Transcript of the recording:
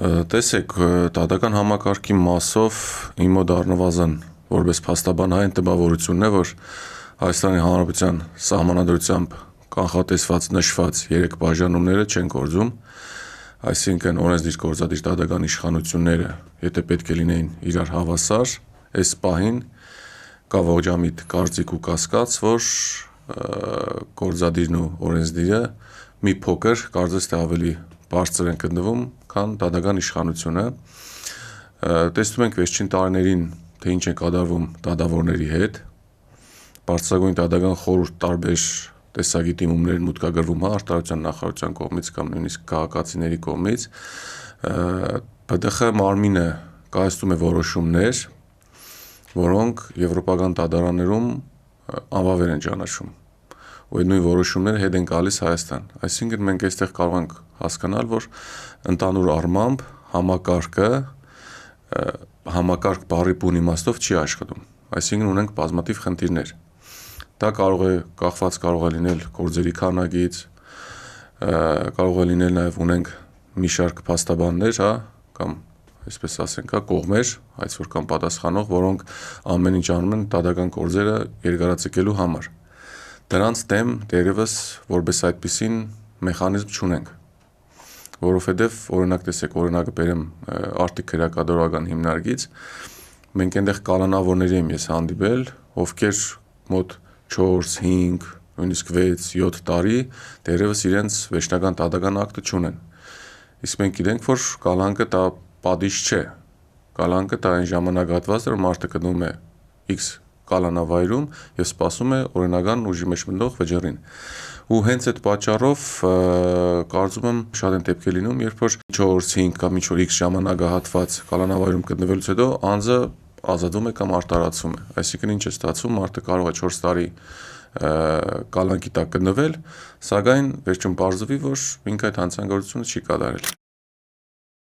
Տեսեք, դատական համակարգի մասով իմ մոտ առնվազն որպես փաստաբան այն տպավորությունն է, որ Հայաստանի Հանրապետության սահմանադրությամբ կանխատեսված նշված 3 բաժանումները չեն գործում, այսինքն օրենսդիր գործադիր դատական իշխանությունները, եթե պետք է լինեին իրար հավասար, այս պահին կա ողջամիտ կարծիք ու կասկած, որ գործադիրն ու օրենսդիրը մի փոքր կարծես թե ավելի բարձր են գտնվում, քան դատական իշխանությունը։ Տեսնում ենք վերջին տարիներին, թե ինչ է կատարվում դատավորների հետ, բարձրագույն դատական խորհուրդ տարբեր տեսակի դիմումներ մուտքագրվում արտարության նախարարության կողմից կամ նույնիսկ քաղաքացիների կողմից, ԲԴԽ մարմինը կայացնում է որոշումներ, որոնք եվրոպական դատարաններում անվավեր են ճանաչվում, ու այդ նույն որոշումները հետ են գալիս Հայաստան։ Այսինքն մենք այստեղ կարող ենք հասկանալ, որ ընդհանուր առմամբ համակարգ բառի բուն իմաստով չի աշխատում, այսինքն ունենք բազմաթիվ խնդիրներ։ Դա կարող է լինել գործերի քանակից, կարող է լինել նաև ունենք մի շարք փաստաբաններ, կամ այսպես ասենք, կողմեր, այսօր կամ պատասխանող, որոնք ամեն ինչ անում են դատական գործերը երկարաձգելու համար։ Դրանց դեմ դեռևս որպես այդպիսին մեխանիզմ չունենք, որովհետև օրինակ տեսեք, օրինակը բերեմ Արտիք քրեակատարողական հիմնարկից, մենք այնտեղ կալանավորների եմ ես հանդիպել, ովքեր մոտ 4, 5, նույնիսկ 6, 7 տարի դեռևս իրենց վերջնական դատական ակտը չունեն։ Իսկ մենք գիտենք, որ կալանքը դա պատիժ չէ, կալանքը դա այն ժամանակահատվածն է, որ մարդը գտնվում է X կալանավայրում եւ սպասում է օրինական ուժի մեջ մտնող վճռին։ Ու հենց այդ պատճառով կարծում եմ շատ են դեպքեր լինում, երբ որ 4, 5 կամ ինչ որ X ժամանակահատված կալանավայրում գտնվելուց հետո անձը ազատվում է կամ արտարացվում է։ Այսինքն ինչ է ստացվում, մարդը կարող է 4 տարի կալանքի տակ գտնվել, սակայն վերջում պարզվի, որ ինքը այդ հանցագործությունը չի կատարել։